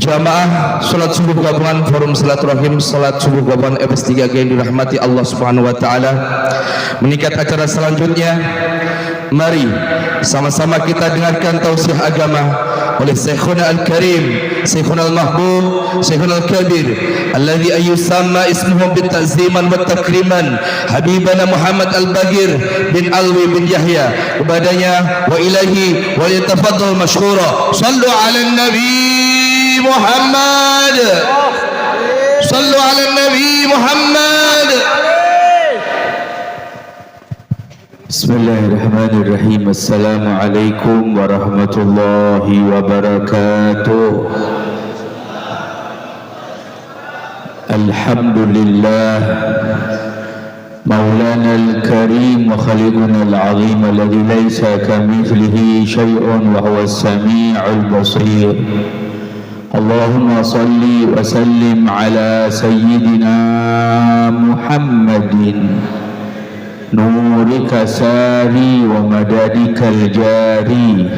Jamaah salat subuh gabungan forum silaturahim salat subuh gabungan FS3G yang dirahmati Allah Subhanahu wa taala. Meningkat acara selanjutnya, mari sama-sama kita dengarkan tausiah agama oleh Syekhuna Al-Karim, Syekhuna Al-Mahbub, Syekhuna Al-Kabir alladhi ayyusamma ismuhu bita'ziman wa takriman Habibana Muhammad Al-Bagir bin Alwi bin Yahya. Kepadanya wa ilahi wa yatafaddal mashkura. Sallu ala nabi Muhammad, sallu ala nabi Muhammad. Bismillahirrahmanirrahim. Assalamualaikum warahmatullahi wabarakatuh. Alhamdulillah Maulana al-Karim wa khaliquna al-azim alladhi laysa kamithlihi shay'un wa huwa as-sami'ul basir. Allahumma salli wa sallim ala sayyidina Muhammadin nurika sari wa madadika al-jari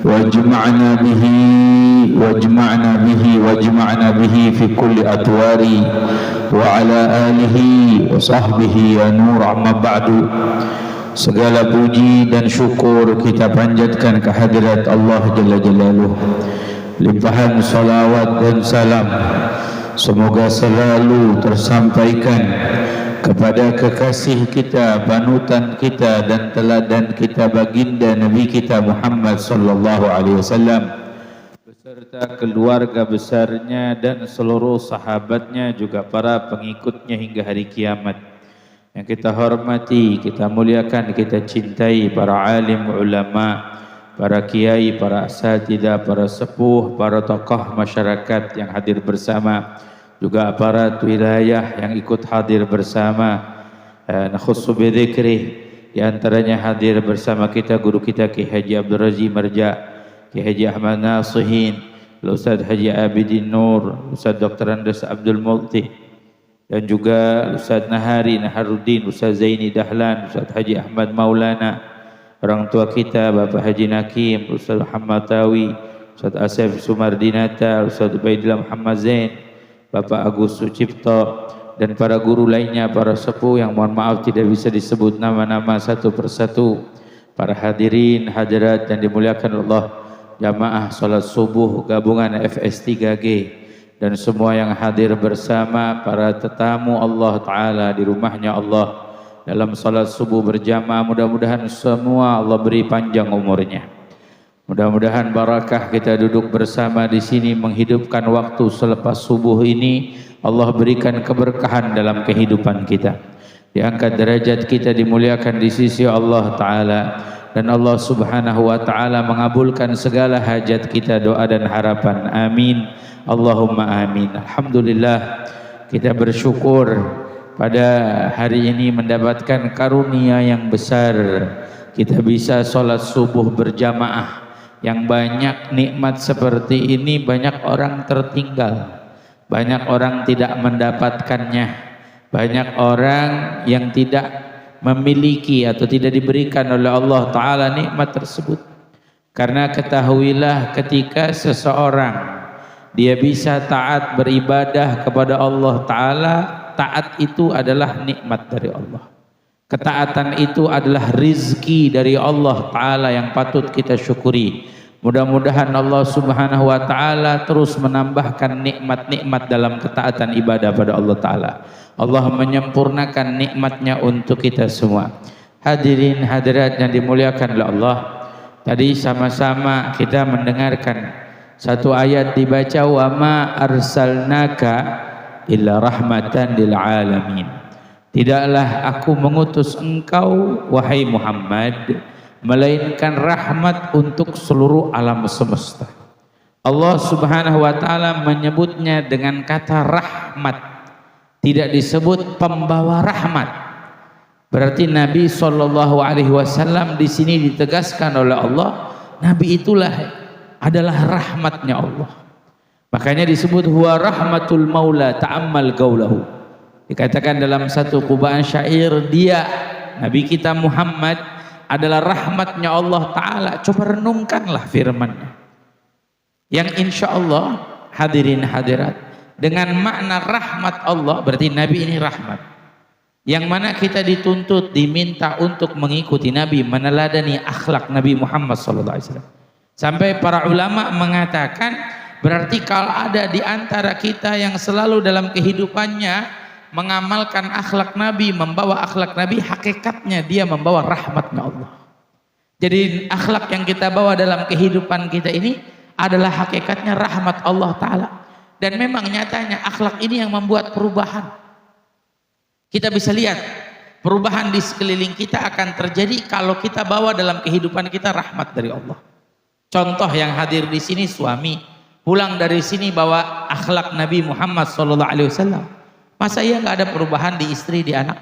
wajma'na bihi fi kulli atwari wa ala alihi wa sahbihi ya nur. Amma ba'du. Segala puji dan syukur kita panjatkan kehadirat Allah Jalla Jalaluh. Limpahan salawat dan salam semoga selalu tersampaikan kepada kekasih kita, panutan kita dan teladan kita, baginda Nabi kita Muhammad sallallahu alaihi wasallam beserta keluarga besarnya dan seluruh sahabatnya, juga para pengikutnya hingga hari kiamat. Yang kita hormati, kita muliakan, kita cintai para alim ulama, para kiai, para asatidzah, para sepuh, para tokoh masyarakat yang hadir bersama, juga aparat wilayah yang ikut hadir bersama. Nakhussu bidzikrih, di antaranya hadir bersama kita guru kita Ki Haji Abdul Razi Marja, Ki Haji Ahmad Nasihin, Ustaz Haji Abidin Nur, Ustaz Dr. Andes Abdul Multi, dan juga Ustaz Nahari Naharuddin, Ustaz Zaini Dahlan, Ustaz Haji Ahmad Maulana, orang tua kita Bapak Haji Nakim, Ustaz Muhammad Tawi, Ustaz Asef Sumardinata, Ustaz Ubaidillah Muhammad Zain, Bapak Agus Sucipto, dan para guru lainnya, para sepuh yang mohon maaf tidak bisa disebut nama-nama satu persatu, para hadirin hadirat yang dimuliakan Allah, jamaah salat subuh gabungan FS3G, dan semua yang hadir bersama, para tetamu Allah Ta'ala di rumahnya Allah dalam salat subuh berjamaah. Mudah-mudahan semua Allah beri panjang umurnya. Mudah-mudahan barakah kita duduk bersama di sini, menghidupkan waktu selepas subuh ini. Allah berikan keberkahan dalam kehidupan kita, diangkat derajat kita, dimuliakan di sisi Allah Ta'ala, dan Allah Subhanahu wa Ta'ala mengabulkan segala hajat kita, doa dan harapan. Amin Allahumma amin. Alhamdulillah, kita bersyukur pada hari ini mendapatkan karunia yang besar, kita bisa sholat subuh berjamaah. Yang banyak nikmat seperti ini banyak orang tertinggal, banyak orang tidak mendapatkannya, banyak orang yang tidak memiliki atau tidak diberikan oleh Allah Ta'ala nikmat tersebut. Karena ketahuilah, ketika seseorang dia bisa taat beribadah kepada Allah Ta'ala, taat itu adalah nikmat dari Allah. Ketaatan itu adalah rizki dari Allah Ta'ala yang patut kita syukuri. Mudah-mudahan Allah Subhanahu wa Ta'ala terus menambahkan nikmat-nikmat dalam ketaatan ibadah pada Allah Ta'ala. Allah menyempurnakan nikmatnya untuk kita semua. Hadirin hadirat yang dimuliakan oleh Allah, tadi sama-sama kita mendengarkan satu ayat dibaca, wa ma arsalnaka illa rahmatan lil alamin. Tidaklah aku mengutus engkau wahai Muhammad melainkan rahmat untuk seluruh alam semesta. Allah Subhanahu wa Ta'ala menyebutnya dengan kata rahmat, tidak disebut pembawa rahmat. Berarti Nabi SAW di sini ditegaskan oleh Allah, Nabi itulah adalah rahmatnya Allah. Makanya disebut huwa rahmatul maula ta'ammal gaulahu. Dikatakan dalam satu qubaan syair, dia Nabi kita Muhammad adalah rahmatnya Allah Ta'ala. Coba renungkanlah firman-Nya yang insya Allah hadirin hadirat, dengan makna rahmat Allah, berarti Nabi ini rahmat, yang mana kita dituntut, diminta untuk mengikuti Nabi, meneladani akhlak Nabi Muhammad SAW. Sampai para ulama mengatakan, berarti kalau ada di antara kita yang selalu dalam kehidupannya mengamalkan akhlak Nabi, membawa akhlak Nabi, hakikatnya dia membawa rahmatnya Allah. Jadi akhlak yang kita bawa dalam kehidupan kita ini adalah hakikatnya rahmat Allah Ta'ala. Dan memang nyatanya akhlak ini yang membuat perubahan. Kita bisa lihat perubahan di sekeliling kita akan terjadi kalau kita bawa dalam kehidupan kita rahmat dari Allah. Contoh yang hadir di sini, suami pulang dari sini bawa akhlak Nabi Muhammad SAW. Masa iya nggak ada perubahan di istri, di anak?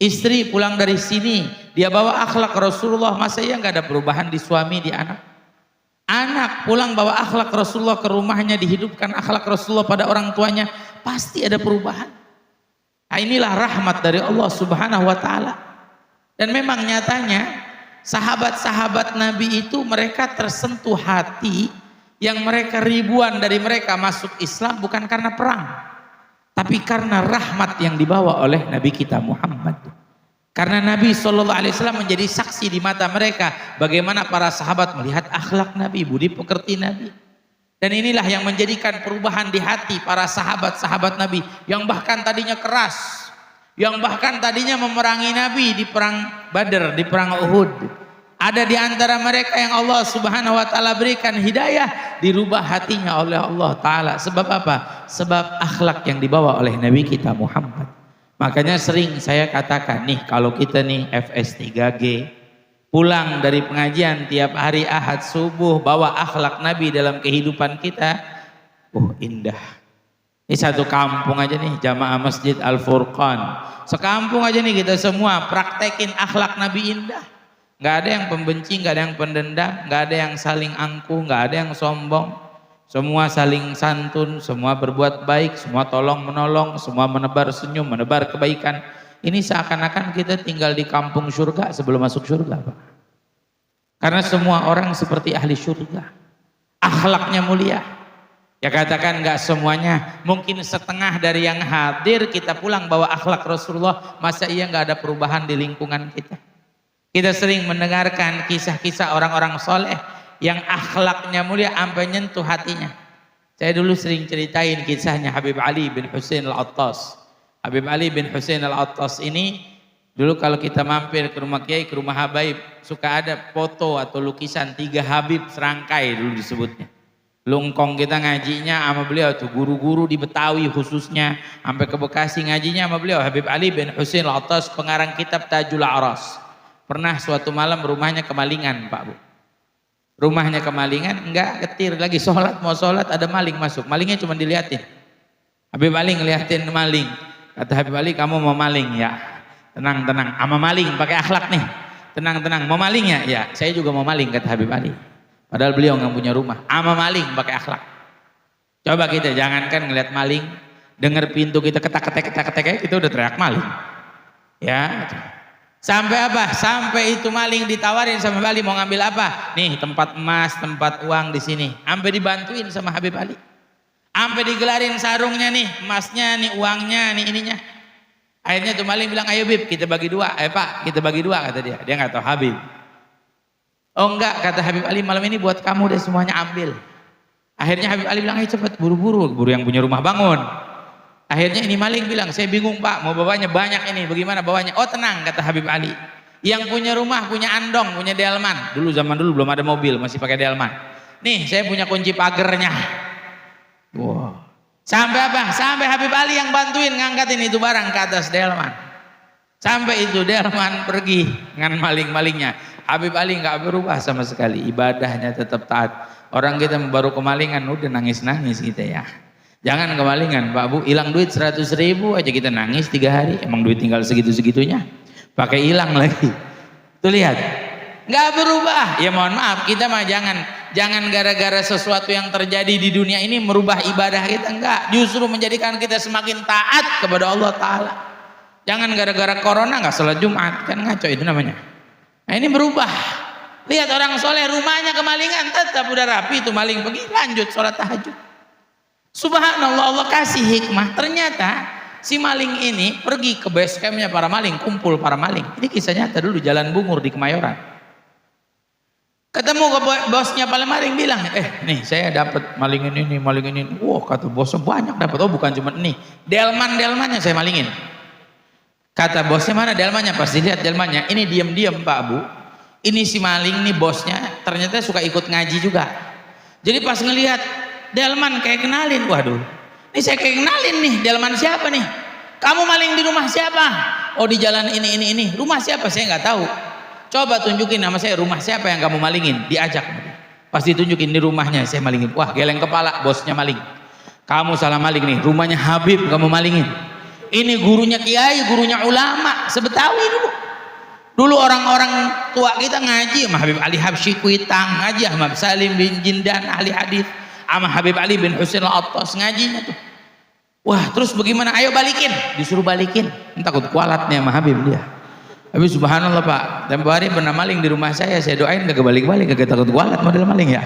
Istri pulang dari sini dia bawa akhlak Rasulullah, masa iya nggak ada perubahan di suami, di anak? Anak pulang bawa akhlak Rasulullah ke rumahnya, dihidupkan akhlak Rasulullah pada orang tuanya, pasti ada perubahan. Nah, inilah rahmat dari Allah Subhanahu wa Ta'ala. Dan memang nyatanya sahabat-sahabat Nabi itu mereka tersentuh hati, yang mereka ribuan dari mereka masuk Islam bukan karena perang, tapi karena rahmat yang dibawa oleh Nabi kita Muhammad. Karena Nabi SAW menjadi saksi di mata mereka bagaimana para sahabat melihat akhlak Nabi, budi pekerti Nabi. Dan inilah yang menjadikan perubahan di hati para sahabat-sahabat Nabi yang bahkan tadinya keras, yang bahkan tadinya memerangi Nabi di perang Badar, di perang Uhud. Ada di antara mereka yang Allah Subhanahu wa Ta'ala berikan hidayah, dirubah hatinya oleh Allah Ta'ala. Sebab apa? Sebab akhlak yang dibawa oleh Nabi kita Muhammad. Makanya sering saya katakan nih, kalau kita nih FS3G pulang dari pengajian tiap hari Ahad subuh bawa akhlak Nabi dalam kehidupan kita, indah. Ini satu kampung aja nih, jamaah Masjid Al-Furqan, sekampung aja nih kita semua praktekin akhlak Nabi indah. Nggak ada yang pembenci, nggak ada yang pendendam, nggak ada yang saling angkuh, nggak ada yang sombong. Semua saling santun, semua berbuat baik, semua tolong menolong, semua menebar senyum, menebar kebaikan. Ini seakan-akan kita tinggal di kampung surga sebelum masuk surga, Pak. Karena semua orang seperti ahli surga, akhlaknya mulia. Ya katakan nggak semuanya, mungkin setengah dari yang hadir kita pulang bawa akhlak Rasulullah, masa iya nggak ada perubahan di lingkungan kita? Kita sering mendengarkan kisah-kisah orang-orang soleh yang akhlaknya mulia sampai nyentuh hatinya. Saya dulu sering ceritain kisahnya Habib Ali bin Husain Al-Attas. Habib Ali bin Husain Al-Attas ini dulu kalau kita mampir ke rumah kiai, ke rumah habaib, suka ada foto atau lukisan 3 Habib serangkai dulu disebutnya. Lungkong kita ngajinya sama beliau tuh, guru-guru di Betawi khususnya sampai ke Bekasi ngajinya sama beliau. Habib Ali bin Husain Al-Attas, pengarang kitab Tajul Aras. Pernah suatu malam rumahnya kemalingan, Pak Bu. Rumahnya kemalingan, enggak ketir lagi sholat, mau sholat ada maling masuk. Malingnya cuma dilihatin. Habib Ali ngeliatin maling. Kata Habib Ali, kamu mau maling? Ya. Tenang, tenang. Ama maling, pakai akhlak nih. Tenang, tenang. Mau maling ya? Ya. Saya juga mau maling, kata Habib Ali. Padahal beliau nggak punya rumah. Ama maling, pakai akhlak. Coba kita jangankan ngeliat maling, dengar pintu kita ketak-ketek, kita udah teriak maling. Ya. Sampai apa? Sampai itu maling ditawarin sama Habib Ali, mau ngambil apa? Nih tempat emas, tempat uang di sini. Sampai dibantuin sama Habib Ali. Sampai digelarin sarungnya nih, emasnya nih, uangnya nih, ininya. Akhirnya tuh maling bilang, ayo Bib, kita bagi 2. Pak, kita bagi 2, kata dia. Dia nggak tahu Habib. Oh enggak, kata Habib Ali, malam ini buat kamu deh, semuanya ambil. Akhirnya Habib Ali bilang, ayo cepet, buru-buru, buru yang punya rumah bangun. Akhirnya ini maling bilang, saya bingung Pak, mau bawanya banyak ini, bagaimana bawanya? Oh tenang, kata Habib Ali. Yang punya rumah, punya andong, punya delman. Dulu zaman dulu belum ada mobil, masih pakai delman. Nih, saya punya kunci pagernya. Wow. Sampai apa? Sampai Habib Ali yang bantuin ngangkatin itu barang ke atas delman. Sampai itu delman pergi dengan maling-malingnya. Habib Ali nggak berubah sama sekali, ibadahnya tetap taat. Orang kita baru kemalingan, udah nangis-nangis kita ya. Jangan kemalingan, Pak Bu, hilang duit 100.000 aja kita nangis 3 hari. Emang duit tinggal segitu-segitunya, pakai hilang lagi. Tuh lihat, nggak berubah. Ya mohon maaf, kita mah jangan gara-gara sesuatu yang terjadi di dunia ini merubah ibadah kita, enggak. Justru menjadikan kita semakin taat kepada Allah Ta'ala. Jangan gara-gara corona nggak sholat Jumat, kan ngaco itu namanya. Nah ini berubah. Lihat orang soleh rumahnya kemalingan, tetap udah rapi, itu maling pergi lanjut sholat tahajud. Subhanallah, Allah kasih hikmah. Ternyata si maling ini pergi ke base campnya para maling, kumpul para maling. Ini kisah nyata dulu Jalan Bungur di Kemayoran. Ketemu ke bosnya para maling, bilang, nih saya dapat maling ini. Wah, kata bosnya banyak dapat. Oh, bukan cuma ini, delmannya saya malingin. Kata bosnya, mana delmannya? Pas dilihat delmannya, ini diam-diam Pak Bu, ini si maling nih bosnya ternyata suka ikut ngaji juga. Jadi pas ngelihat delman kayak kenalin, waduh, ini saya kayak kenalin nih, delman siapa nih? Kamu maling di rumah siapa? Oh, di jalan ini. Rumah siapa? Saya nggak tahu. Coba tunjukin nama saya, rumah siapa yang kamu malingin? Diajak. Pas ditunjukin di rumahnya saya malingin. Wah, geleng kepala, bosnya maling. Kamu salah maling nih, rumahnya Habib kamu malingin. Ini gurunya kiai, gurunya ulama sebetawi dulu. Dulu orang-orang tua kita ngaji sama Habib Ali Habsyi Kuitang, ngaji sama Salim bin Jindan ahli hadis, sama Habib Ali bin Husain Al-Attas ngajinya tuh. Wah, terus bagaimana? Ayo balikin, disuruh balikin. Takut kualat nih sama Habib dia. Habis subhanallah Pak, tempo hari pernah maling di rumah saya doain kagak balik-balik, kagak takut kualat model maling ya.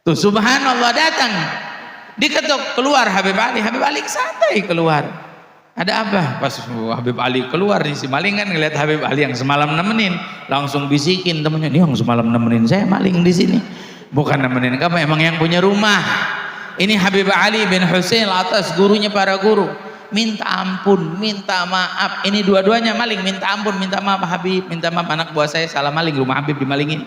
Tuh subhanallah, datang. Diketuk, keluar Habib Ali santai keluar. Ada apa? Pas Habib Ali keluar nih, si maling kan ngeliat Habib Ali yang semalam nemenin, langsung bisikin temennya, nih yang semalam nemenin saya maling di sini. Bukan nemenin kamu, emang yang punya rumah. Ini Habib Ali bin Husain Al-Attas, gurunya para guru. Minta ampun, minta maaf. Ini dua-duanya maling, minta ampun, minta maaf Habib, minta maaf anak buah saya salah maling, rumah Habib dimalingin.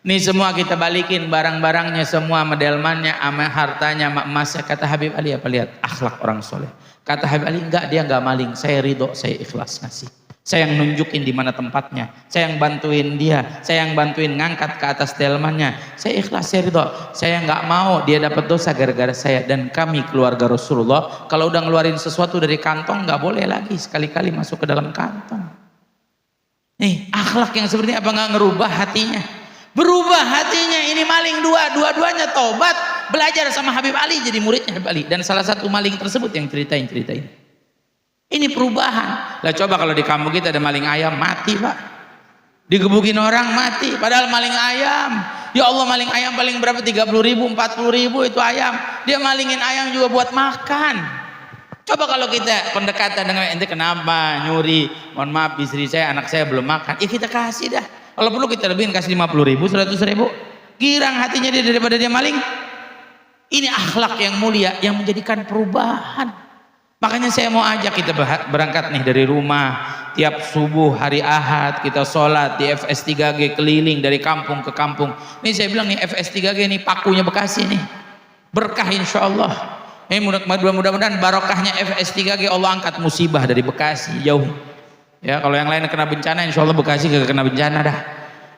Nih semua kita balikin barang-barangnya semua, delmannya, sama hartanya, sama emasnya. Kata Habib Ali, apa lihat akhlak orang soleh. Kata Habib Ali, enggak, dia enggak maling, saya ridho, saya ikhlas ngasih. Saya yang nunjukin di mana tempatnya, saya yang bantuin dia, saya yang bantuin ngangkat ke atas delmannya. Saya ikhlas, saya ridho. Saya enggak mau dia dapat dosa gara-gara saya. Dan kami keluarga Rasulullah, kalau udah ngeluarin sesuatu dari kantong enggak boleh lagi sekali-kali masuk ke dalam kantong. Nih akhlak yang seperti apa nggak ngerubah hatinya? Berubah hatinya. Ini maling dua-duanya tobat, belajar sama Habib Ali, jadi muridnya Habib Ali. Dan salah satu maling tersebut yang ceritain ini perubahan. Lah coba kalau di kampung kita ada maling ayam, mati Pak, digebukin orang mati. Padahal maling ayam, ya Allah, maling ayam paling berapa, 30.000, 40.000 itu ayam. Dia malingin ayam juga buat makan. Coba kalau kita pendekatan dengan ente kenapa nyuri, mohon maaf istri saya, anak saya belum makan, ya kita kasih dah. Kalau perlu kita lebihin, kasih 50.000, 100.000, girang hatinya dia daripada dia maling. Ini akhlak yang mulia yang menjadikan perubahan. Makanya saya mau ajak kita berangkat nih dari rumah, tiap subuh hari Ahad kita sholat di FS3G, keliling dari kampung ke kampung. Ini saya bilang nih, FS3G nih pakunya Bekasi nih, berkah insya Allah. Mudah-mudahan barokahnya FS3G Allah angkat musibah dari Bekasi jauh. Ya kalau yang lain kena bencana, insya Allah Bekasi gak kena bencana dah.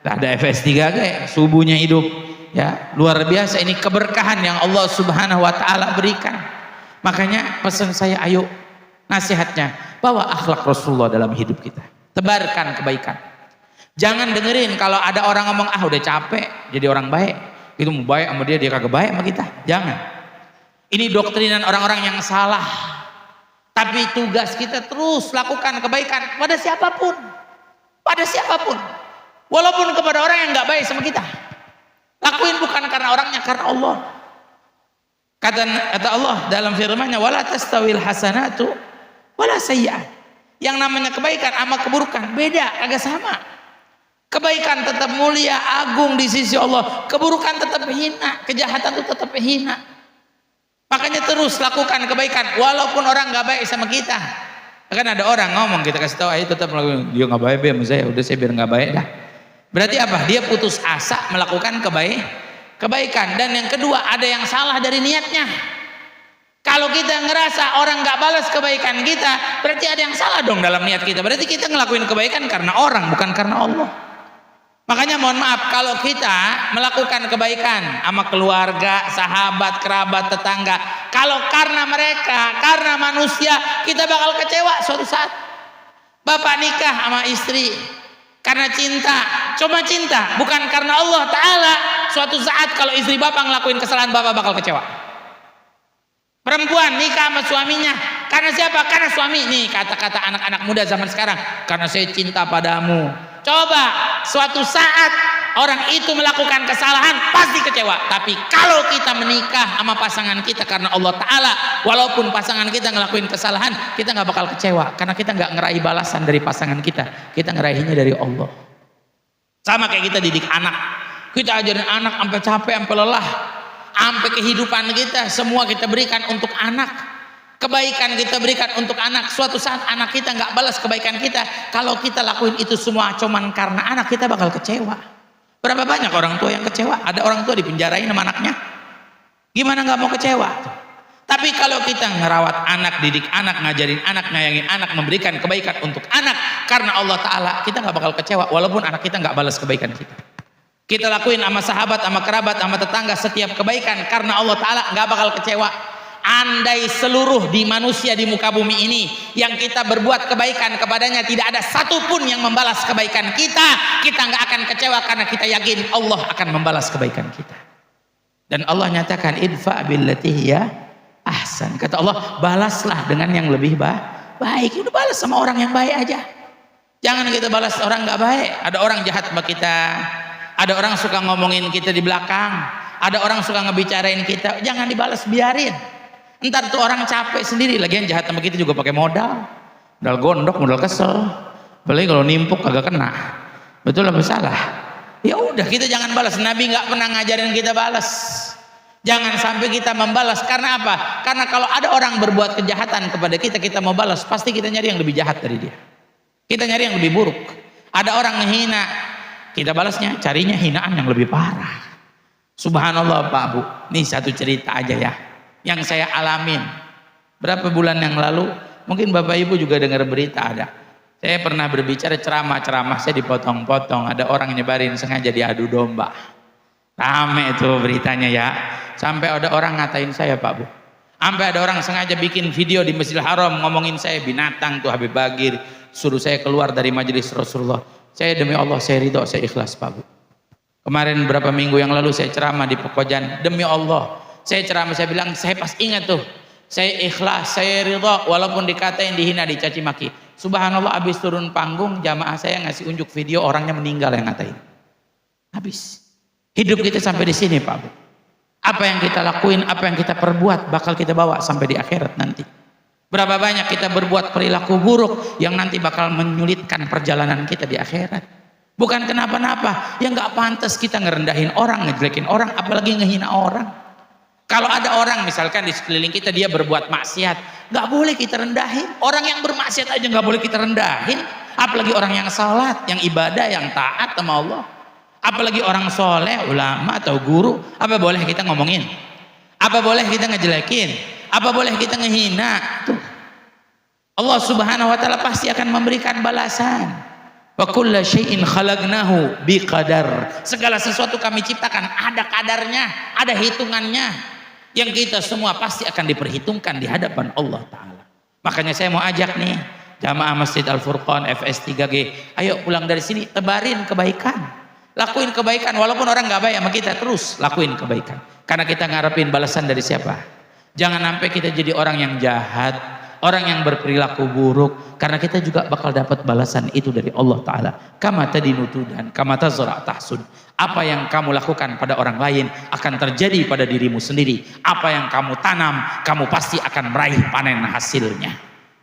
Ada FS3G, subuhnya hidup. Ya luar biasa, ini keberkahan yang Allah Subhanahu Wa Taala berikan. Makanya pesan saya, ayo nasihatnya, bawa akhlak Rasulullah dalam hidup kita, tebarkan kebaikan. Jangan dengerin kalau ada orang ngomong, ah udah capek jadi orang baik, itu mau baik sama dia kagak baik sama kita. Jangan. Ini doktrinan orang-orang yang salah. Tapi tugas kita terus lakukan kebaikan pada siapapun, walaupun kepada orang yang nggak baik sama kita. Lakuin bukan karena orangnya, karena Allah. Kata Allah dalam firman-Nya, wala tastawil hasanatu wala sayyi'at. Yang namanya kebaikan sama keburukan beda, agak sama. Kebaikan tetap mulia, agung di sisi Allah. Keburukan tetap hina, kejahatan itu tetap hina. Makanya terus lakukan kebaikan walaupun orang nggak baik sama kita. Kan ada orang ngomong, kita kasih tahu, ayo tetap melakukan. Dia nggak baik sama saya, udah saya biar nggak baik dah. Berarti apa? Dia putus asa melakukan kebaikan. Dan yang kedua, ada yang salah dari niatnya. Kalau kita ngerasa orang nggak balas kebaikan kita, berarti ada yang salah dong dalam niat kita. Berarti kita ngelakuin kebaikan karena orang, bukan karena Allah. Makanya mohon maaf kalau kita melakukan kebaikan sama keluarga, sahabat, kerabat, tetangga, kalau karena mereka, karena manusia, kita bakal kecewa suatu saat. Bapak nikah sama istri karena cinta, cuma cinta, bukan karena Allah Ta'ala. Suatu saat kalau istri bapak ngelakuin kesalahan, bapak bakal kecewa. Perempuan nikah sama suaminya karena siapa? Karena suami. Nih kata-kata anak-anak muda zaman sekarang, karena saya cinta padamu. Coba suatu saat orang itu melakukan kesalahan pasti kecewa. Tapi kalau kita menikah sama pasangan kita karena Allah Ta'ala, walaupun pasangan kita ngelakuin kesalahan, kita nggak bakal kecewa karena kita nggak ngeraih balasan dari pasangan kita ngeraihnya dari Allah. Sama kayak kita didik anak, kita ajarin anak sampai capek, sampai lelah, sampai kehidupan kita semua kita berikan untuk anak. Kebaikan kita berikan untuk anak. Suatu saat anak kita nggak balas kebaikan kita, kalau kita lakuin itu semua cuman karena anak, kita bakal kecewa. Berapa banyak orang tua yang kecewa? Ada orang tua dipenjarain sama anaknya, gimana nggak mau kecewa? Tapi kalau kita ngerawat anak, didik anak, ngajarin anak, ngayangin anak, memberikan kebaikan untuk anak karena Allah Ta'ala, kita nggak bakal kecewa walaupun anak kita nggak balas kebaikan kita. Kita lakuin sama sahabat, sama kerabat, sama tetangga setiap kebaikan karena Allah Ta'ala, nggak bakal kecewa. Andai seluruh di manusia di muka bumi ini yang kita berbuat kebaikan kepadanya tidak ada satupun yang membalas kebaikan kita, kita nggak akan kecewa karena kita yakin Allah akan membalas kebaikan kita. Dan Allah nyatakan idfa billati hiya ahsan. Kata Allah, balaslah dengan yang lebih baik. Udah balas sama orang yang baik aja. Jangan kita balas orang nggak baik. Ada orang jahat sama kita, ada orang suka ngomongin kita di belakang, ada orang suka ngebicarain kita, jangan dibalas, biarin. Ntar tuh orang capek sendiri. Lagian jahat sama kita juga pakai modal gondok, modal kesel. Apalagi kalau nimpuk kagak kena. Betul apa salah? Ya udah, kita jangan balas. Nabi nggak pernah ngajarin kita balas. Jangan sampai kita membalas. Karena apa? Karena kalau ada orang berbuat kejahatan kepada kita, kita mau balas, pasti kita nyari yang lebih jahat dari dia. Kita nyari yang lebih buruk. Ada orang ngehina, kita balasnya carinya hinaan yang lebih parah. Subhanallah Pak Bu, ini satu cerita aja ya yang saya alamin berapa bulan yang lalu. Mungkin Bapak Ibu juga dengar berita, ada saya pernah berbicara ceramah saya dipotong-potong, ada orang nyebarin sengaja diadu domba, rame itu beritanya ya, sampai ada orang ngatain saya Pak Bu, sampai ada orang sengaja bikin video di Masjidil Haram ngomongin saya binatang tuh Habib Bagir, suruh saya keluar dari majelis Rasulullah. Saya demi Allah saya ridho, saya ikhlas Pak Bu. Kemarin berapa minggu yang lalu saya ceramah di Pekojan, demi Allah saya ceramah, saya bilang, saya pas ingat tuh, saya ikhlas, saya ridho walaupun dikatain, dihina, dicaci maki. Subhanallah, habis turun panggung jamaah saya ngasih unjuk video orangnya meninggal yang ngatain. Habis. Hidup kita sampai di sini Pak Bu. Apa yang kita lakuin, apa yang kita perbuat bakal kita bawa sampai di akhirat nanti. Berapa banyak kita berbuat perilaku buruk yang nanti bakal menyulitkan perjalanan kita di akhirat. Bukan kenapa-napa, yang nggak pantas kita ngerendahin orang, ngejelekin orang, apalagi ngehina orang. Kalau ada orang misalkan di sekeliling kita dia berbuat maksiat, nggak boleh kita rendahin. Orang yang bermaksiat aja nggak boleh kita rendahin, apalagi orang yang salat, yang ibadah, yang taat sama Allah. Apalagi orang soleh, ulama atau guru, apa boleh kita ngomongin? Apa boleh kita ngejelekin? Apa boleh kita ngehina? Tuh. Allah Subhanahu wa taala pasti akan memberikan balasan. Wa kulla syai'in khalaqnahu biqadar. Segala sesuatu kami ciptakan ada kadarnya, ada hitungannya. Yang kita semua pasti akan diperhitungkan di hadapan Allah Ta'ala. Makanya saya mau ajak nih jamaah Masjid Al-Furqan FS3G, ayo pulang dari sini tebarin kebaikan, lakuin kebaikan walaupun orang gak baik sama kita, terus lakuin kebaikan karena kita ngarepin balasan dari siapa. Jangan sampai kita jadi orang yang jahat, orang yang berperilaku buruk, karena kita juga bakal dapat balasan itu dari Allah Ta'ala. Kama tadinu tudan, kama tazra' tahsun. Apa yang kamu lakukan pada orang lain akan terjadi pada dirimu sendiri. Apa yang kamu tanam, kamu pasti akan meraih panen hasilnya.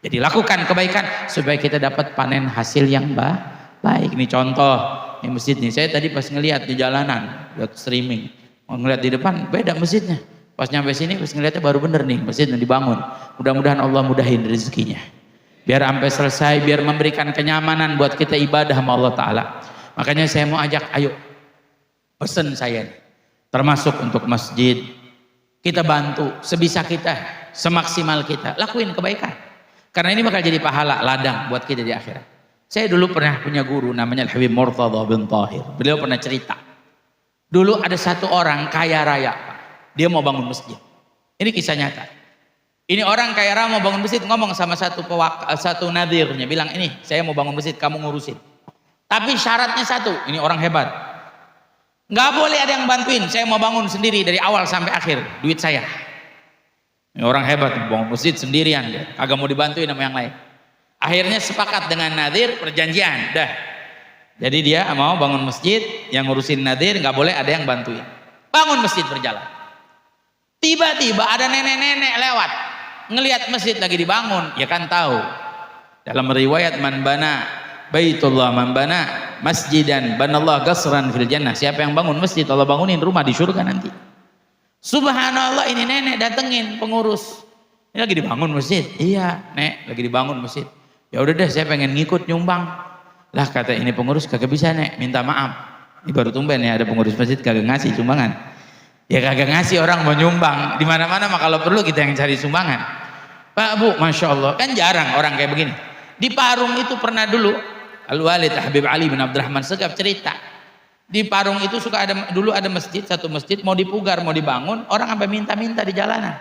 Jadi lakukan kebaikan supaya kita dapat panen hasil yang baik. Ini contoh di masjid nih. Saya tadi pas ngelihat di jalanan, buat streaming, ngelihat di depan beda masjidnya. Pas nyampe sini, pas ngeliatnya baru bener nih masjid yang dibangun. Mudah-mudahan Allah mudahin rezekinya. Biar sampai selesai, biar memberikan kenyamanan buat kita ibadah sama Allah Ta'ala. Makanya saya mau ajak, ayo pesen saya nih, termasuk untuk masjid, kita bantu sebisa kita, semaksimal kita, lakuin kebaikan. Karena ini bakal jadi pahala ladang buat kita di akhirat. Saya dulu pernah punya guru namanya Al-Habib Murtadha bin Tahir. Beliau pernah cerita. Dulu ada satu orang kaya raya, dia mau bangun masjid. Ini kisah nyata. Ini orang kaya raya mau bangun masjid, ngomong sama satu nadirnya, bilang, ini saya mau bangun masjid, kamu ngurusin. Tapi syaratnya satu, ini orang hebat. Nggak boleh ada yang bantuin, saya mau bangun sendiri dari awal sampai akhir, duit saya. Ini orang hebat, bangun masjid sendirian, kagak mau dibantuin sama yang lain. Akhirnya sepakat dengan nadir, perjanjian, dah Jadi dia mau bangun masjid, yang ngurusin nadir nggak boleh ada yang bantuin. Bangun masjid berjalan. Tiba-tiba ada nenek-nenek lewat, ngelihat masjid lagi dibangun, ya kan tahu. Dalam riwayat man bana baitullah man bana masjidan banallah qasran fil jannah. Siapa yang bangun masjid, Allah bangunin rumah di surga nanti. Subhanallah, ini nenek datengin pengurus. Ini lagi dibangun masjid. Iya, Nek, lagi dibangun masjid. Ya udah deh, saya pengen ngikut nyumbang. Lah kata ini pengurus, kagak bisa, Nek, minta maaf. Ini baru tumben ya ada pengurus masjid kagak ngasih sumbangan. Ya kagak ngasih, orang mau nyumbang. Di mana-mana mah kalau perlu kita yang cari sumbangan. Pak, Bu, Masya Allah, kan jarang orang kayak begini. Di Parung itu pernah dulu Al-Walid Habib Ali bin Abdurrahman Segaf cerita. Di Parung itu suka ada, dulu ada masjid, satu masjid mau dipugar, mau dibangun, orang sampai minta-minta di jalanan.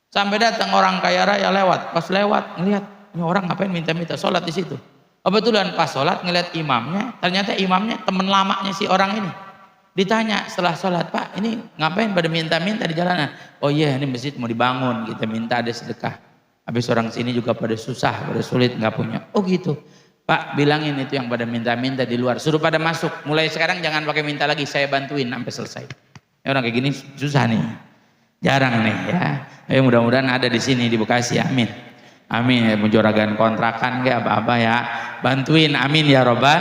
Sampai datang orang kaya raya lewat, pas lewat ngelihat ini orang ngapain minta-minta, sholat di situ. Kebetulan pas sholat ngelihat imamnya, ternyata imamnya teman lamanya si orang ini. Ditanya setelah sholat, Pak, ini ngapain pada minta-minta di jalanan? Oh iya, ini masjid mau dibangun, kita minta ada sedekah. Habis orang sini juga pada susah, pada sulit, nggak punya. Oh gitu, Pak, bilangin itu yang pada minta-minta di luar, suruh pada masuk. Mulai sekarang jangan pakai minta lagi, saya bantuin sampai selesai. Ya, orang kayak gini susah nih, jarang nih ya. Ayo mudah-mudahan ada di sini di Bekasi, amin. Amin, ya, menjoragan kontrakan kayak apa-apa ya, bantuin, amin ya robbal.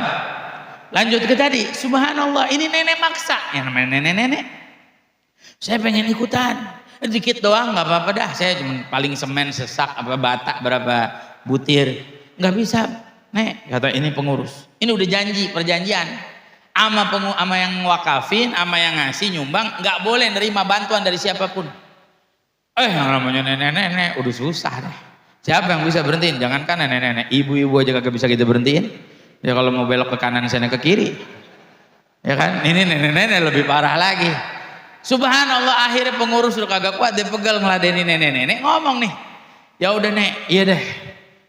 Lanjut ke tadi, subhanallah, ini nenek maksa. Yang namanya nenek-nenek, saya pengen ikutan, dikit doang nggak apa-apa dah, saya cuma paling semen sesak apa bata berapa butir, nggak bisa, Nek, kata ini pengurus, ini udah janji, perjanjian ama yang wakafin, ama yang ngasih nyumbang, nggak boleh nerima bantuan dari siapapun. Yang namanya nenek-nenek udah susah deh. Siapa yang bisa berhentiin? Jangankan nenek-nenek, ibu-ibu aja kagak bisa kita berhentiin. Ya kalau mau belok ke kanan sana ke kiri, ya kan? Ini nenek-nenek lebih parah lagi. Subhanallah, akhirnya pengurus udah kagak kuat, dia pegal ngeladenin nenek-nenek, ngomong nih, ya udah Nek, iya deh.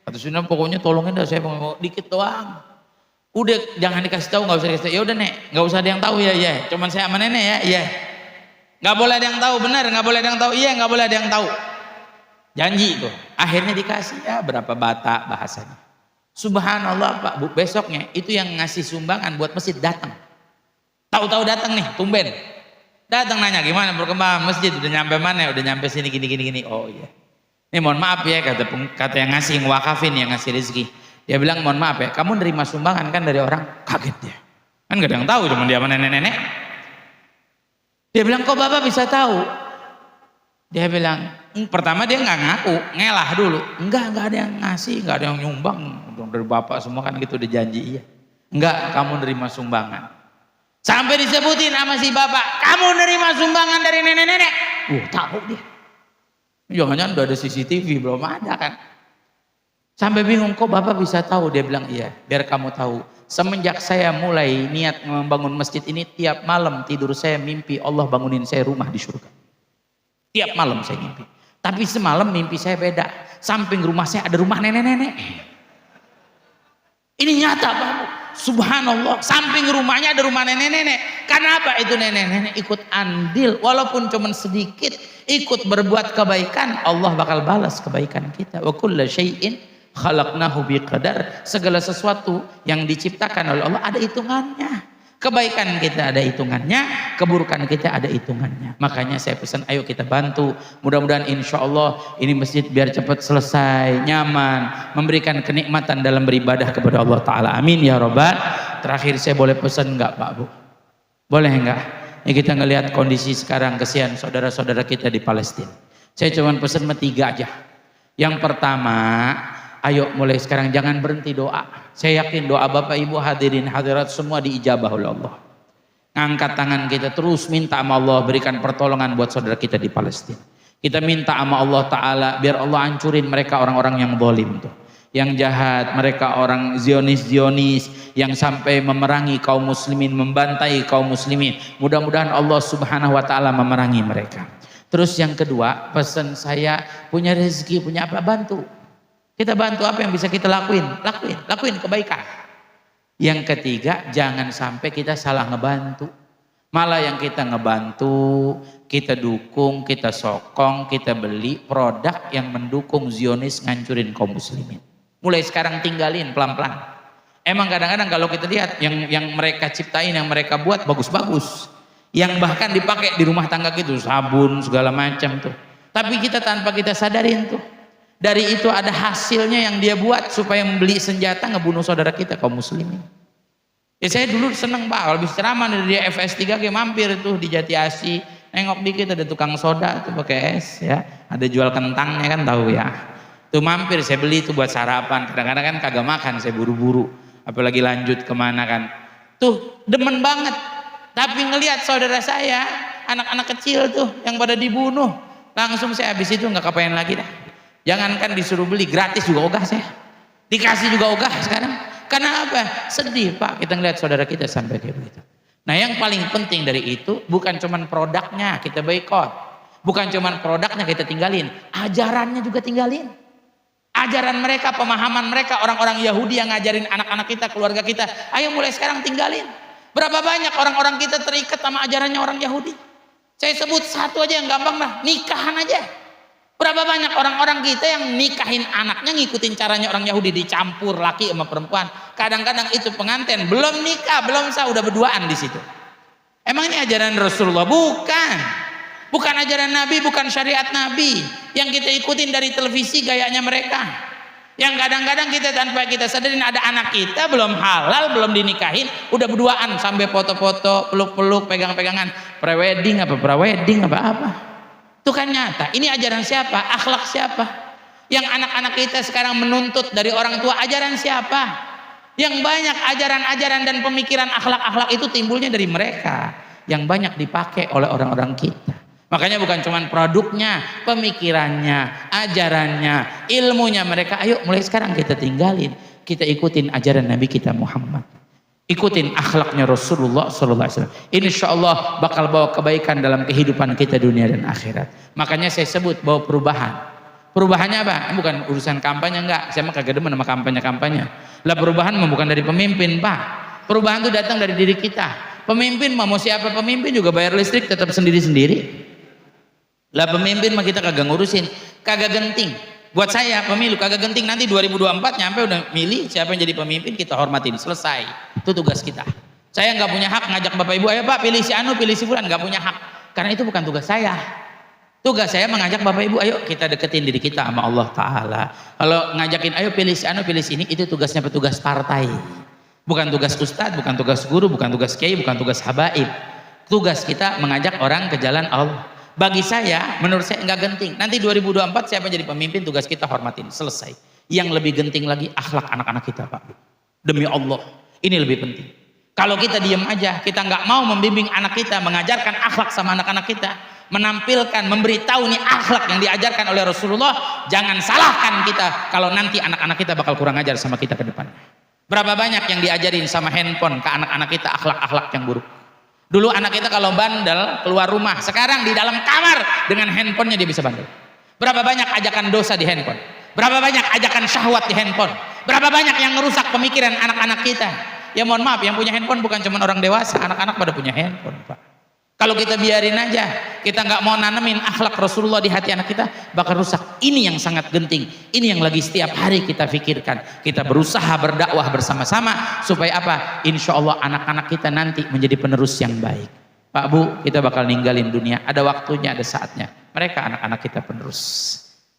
Kata Sunan, pokoknya tolongin dah, saya mau dikit doang. Udah jangan dikasih tahu, nggak usah dikasih tahu. Ya udah Nek, nggak usah ada yang tahu ya, ya. Cuman saya sama nenek ya, iya. Nggak boleh ada yang tahu, benar, nggak boleh ada yang tahu, iya, nggak boleh ada yang tahu. Janji itu. Akhirnya dikasih ya berapa bata bahasanya. Subhanallah Pak, Bu, besoknya itu yang ngasih sumbangan buat masjid datang. Tahu-tahu datang nih, tumben. Datang nanya gimana perkembangan masjid, udah nyampe mana? Udah nyampe sini gini. Oh iya. Ini mohon maaf ya, kata yang ngasih, yang wakafin, yang ngasih rezeki. Dia bilang mohon maaf ya, kamu nerima sumbangan kan dari orang? Kaget dia. Kan gak ada yang tahu, cuma dia sama nenek-nenek. Dia bilang, kok Bapak bisa tahu? Dia bilang, pertama dia nggak ngaku, ngelah dulu. Enggak ada yang ngasih, nggak ada yang nyumbang. Dari Bapak semua kan gitu udah janji, iya. Enggak, kamu nerima sumbangan. Sampai disebutin sama si Bapak, kamu nerima sumbangan dari nenek-nenek. Tahu dia. Jangan-jangan udah ada CCTV, belum ada kan. Sampai bingung, kok Bapak bisa tahu? Dia bilang, iya, biar kamu tahu. Semenjak saya mulai niat membangun masjid ini, tiap malam tidur saya mimpi Allah bangunin saya rumah di surga. Tiap malam saya mimpi. Tapi semalam mimpi saya beda. Samping rumah saya ada rumah nenek-nenek. Ini nyata Pak. Subhanallah. Samping rumahnya ada rumah nenek-nenek. Karena apa? Itu nenek-nenek ikut andil. Walaupun cuma sedikit. Ikut berbuat kebaikan. Allah bakal balas kebaikan kita. Wa kulla syai'in khalaqnahu biqadar. Segala sesuatu yang diciptakan oleh Allah ada hitungannya. Kebaikan kita ada hitungannya, keburukan kita ada hitungannya. Makanya saya pesan, ayo kita bantu. Mudah-mudahan insya Allah ini masjid biar cepat selesai, nyaman, memberikan kenikmatan dalam beribadah kepada Allah Ta'ala. Amin ya Rabbal. Terakhir saya boleh pesan enggak Pak Bu? Boleh enggak? Ya, kita ngelihat kondisi sekarang, kesian saudara-saudara kita di Palestina. Saya cuma pesan 3 aja. Yang pertama, ayo mulai sekarang jangan berhenti doa. Saya yakin doa Bapak Ibu hadirin hadirat semua diijabah oleh Allah. Ngangkat tangan kita terus minta sama Allah berikan pertolongan buat saudara kita di Palestina. Kita minta sama Allah Ta'ala biar Allah hancurin mereka orang-orang yang zalim tuh. Yang jahat, mereka orang Zionis yang sampai memerangi kaum muslimin, membantai kaum muslimin. Mudah-mudahan Allah Subhanahu wa Ta'ala memerangi mereka. Terus yang kedua, pesan saya, punya rezeki, punya apa, bantu. Kita bantu apa yang bisa kita lakuin kebaikan. Yang ketiga, jangan sampai kita salah ngebantu. Malah yang kita ngebantu, kita dukung, kita sokong, kita beli produk yang mendukung Zionis ngancurin kaum muslimin. Mulai sekarang tinggalin pelan-pelan. Emang kadang-kadang kalau kita lihat yang mereka ciptain, yang mereka buat bagus-bagus, yang bahkan dipakai di rumah tangga gitu, sabun segala macam tuh. Tapi kita tanpa kita sadarin tuh, dari itu ada hasilnya yang dia buat supaya membeli senjata ngebunuh saudara kita kaum muslimin. Ya saya dulu seneng Pak, kalau habis ceramah dari FS3G mampir tuh di Jati Asih, nengok dikit ada tukang soda tuh pakai es ya, ada jual kentangnya kan tahu ya. Tuh mampir saya beli tuh buat sarapan. Kadang-kadang kan kagak makan, saya buru-buru. Apalagi lanjut kemana kan. Tuh demen banget. Tapi ngelihat saudara saya, anak-anak kecil tuh yang pada dibunuh, langsung saya habis itu nggak kepengen lagi dah. Jangankan disuruh beli, gratis juga ogah saya. Dikasih juga ogah sekarang. Karena apa? Sedih Pak kita ngelihat saudara kita sampai kayak begitu. Nah yang paling penting dari itu bukan cuman produknya kita boikot, bukan cuman produknya kita tinggalin, ajarannya juga tinggalin. Ajaran mereka, pemahaman mereka, orang-orang Yahudi yang ngajarin anak-anak kita, keluarga kita, ayo mulai sekarang tinggalin. Berapa banyak orang-orang kita terikat sama ajarannya orang Yahudi? Saya sebut satu aja yang gampang lah, nikahan aja. Berapa banyak orang-orang kita yang nikahin anaknya ngikutin caranya orang Yahudi, dicampur laki sama perempuan. Kadang-kadang itu pengantin belum nikah, belum sah, udah berduaan di situ. Emang ini ajaran Rasulullah? Bukan. Bukan ajaran Nabi, bukan syariat Nabi yang kita ikutin dari televisi gayanya mereka. Yang kadang-kadang kita tanpa kita sadarin ada anak kita belum halal, belum dinikahin, udah berduaan sampai foto-foto, peluk-peluk, pegang-pegangan, prewedding apa prawedding apa-apa. Itu kan nyata. Ini ajaran siapa? Akhlak siapa? Yang anak-anak kita sekarang menuntut dari orang tua ajaran siapa? Yang banyak ajaran-ajaran dan pemikiran akhlak-akhlak itu timbulnya dari mereka yang banyak dipakai oleh orang-orang kita. Makanya bukan cuma produknya, pemikirannya, ajarannya, ilmunya mereka. Ayo mulai sekarang kita tinggalin, kita ikutin ajaran Nabi kita Muhammad, ikutin akhlaknya Rasulullah SAW. Insya Allah bakal bawa kebaikan dalam kehidupan kita dunia dan akhirat. Makanya saya sebut bahwa perubahan. Perubahannya apa? Bukan urusan kampanye, enggak. Saya mah kagak demen sama kampanye-kampanye. Lah perubahan bukan dari pemimpin Pak. Perubahan itu datang dari diri kita. Pemimpin mau siapa pemimpin juga bayar listrik tetap sendiri-sendiri. Lah pemimpin mah kita kagak ngurusin, kagak genting. Buat saya pemilu kagak genting, nanti 2024 nyampe udah milih siapa yang jadi pemimpin kita hormatin, selesai. Itu tugas kita. Saya nggak punya hak ngajak Bapak Ibu, ayo Pak pilih si Anu, pilih si Fulan, nggak punya hak. Karena itu bukan tugas saya. Tugas saya mengajak Bapak Ibu, ayo kita deketin diri kita sama Allah Ta'ala. Kalau ngajakin ayo pilih si Anu, pilih si ini, itu tugasnya petugas partai. Bukan tugas ustadz, bukan tugas guru, bukan tugas kiai, bukan tugas habaib. Tugas kita mengajak orang ke jalan Allah. Bagi saya, menurut saya enggak genting. Nanti 2024 siapa jadi pemimpin, tugas kita hormatin, selesai. Yang lebih genting lagi akhlak anak-anak kita Pak. Demi Allah, ini lebih penting. Kalau kita diam aja, kita nggak mau membimbing anak kita, mengajarkan akhlak sama anak-anak kita, menampilkan, memberitahu nih akhlak yang diajarkan oleh Rasulullah, jangan salahkan kita kalau nanti anak-anak kita bakal kurang ajar sama kita ke depan. Berapa banyak yang diajarin sama handphone ke anak-anak kita akhlak-akhlak yang buruk. Dulu anak kita kalau bandel keluar rumah, sekarang di dalam kamar dengan handphonenya dia bisa bandel. Berapa banyak ajakan dosa di handphone, berapa banyak ajakan syahwat di handphone, berapa banyak yang merusak pemikiran anak-anak kita. Ya mohon maaf, yang punya handphone bukan cuma orang dewasa, anak-anak pada punya handphone Pak. Kalau kita biarin aja, kita nggak mau nanemin akhlak Rasulullah di hati anak kita, bakal rusak. Ini yang sangat genting, ini yang lagi setiap hari kita pikirkan. Kita berusaha berdakwah bersama-sama supaya apa? Insya Allah anak-anak kita nanti menjadi penerus yang baik. Pak Bu, kita bakal ninggalin dunia, ada waktunya, ada saatnya. Mereka anak-anak kita penerus.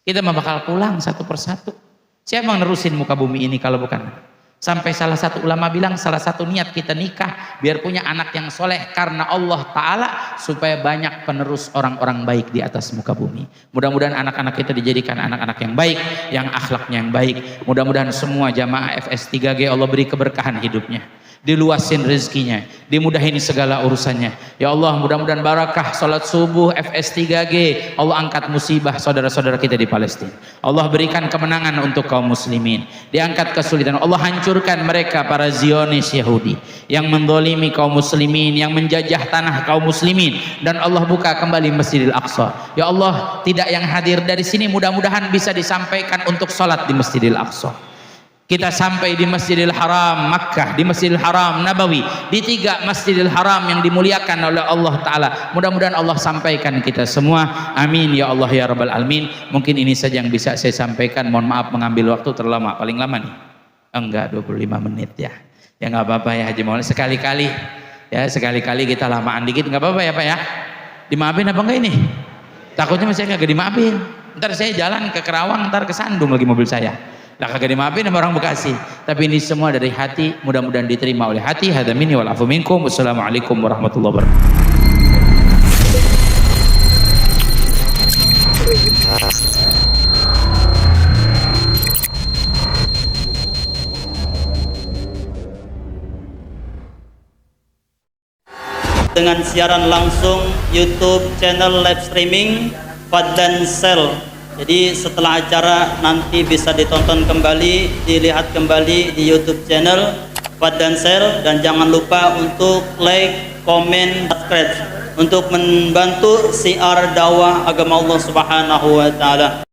Kita bakal pulang satu persatu. Siapa yang nerusin muka bumi ini kalau bukan? Sampai salah satu ulama bilang salah satu niat kita nikah biar punya anak yang soleh karena Allah Ta'ala, supaya banyak penerus orang-orang baik di atas muka bumi. Mudah-mudahan anak-anak kita dijadikan anak-anak yang baik, yang akhlaknya yang baik. Mudah-mudahan semua jamaah FS3G Allah beri keberkahan hidupnya, diluasin rezekinya, dimudahin segala urusannya. Ya Allah, mudah-mudahan barakah salat subuh FS3G, Allah angkat musibah saudara-saudara kita di Palestina. Allah berikan kemenangan untuk kaum muslimin, diangkat kesulitan. Allah hancurkan mereka para Zionis Yahudi yang mendolimi kaum muslimin, yang menjajah tanah kaum muslimin, dan Allah buka kembali Masjidil Aqsa. Ya Allah, tidak yang hadir dari sini mudah-mudahan bisa disampaikan untuk salat di Masjidil Aqsa. Kita sampai di Masjidil Haram Makkah, di Masjidil Haram Nabawi, di 3 Masjidil Haram yang dimuliakan oleh Allah Ta'ala. Mudah-mudahan Allah sampaikan kita semua, amin ya Allah ya Rabbal Alamin. Mungkin ini saja yang bisa saya sampaikan, mohon maaf mengambil waktu terlama, paling lama nih Enggak, 25 menit ya. Ya nggak apa-apa ya Haji Maulana, sekali-kali ya, sekali-kali kita lamaan dikit nggak apa-apa ya Pak ya. Dimaafin apa enggak ini? Takutnya saya kagak dimaafin. Ntar saya jalan ke Kerawang, ntar kesandung lagi mobil saya. Lah kagak dimaafin sama orang Bekasi. Tapi ini semua dari hati, mudah-mudahan diterima oleh hati. Hadza minni wal afu minkum. Wassalamualaikum warahmatullahi wabarakatuh. Dengan siaran langsung YouTube channel live streaming Fadlan Sel. Jadi setelah acara nanti bisa ditonton kembali, dilihat kembali di YouTube channel Fadlan Sel, dan jangan lupa untuk like, komen, subscribe untuk membantu siar dakwah agama Allah Subhanahu wa taala.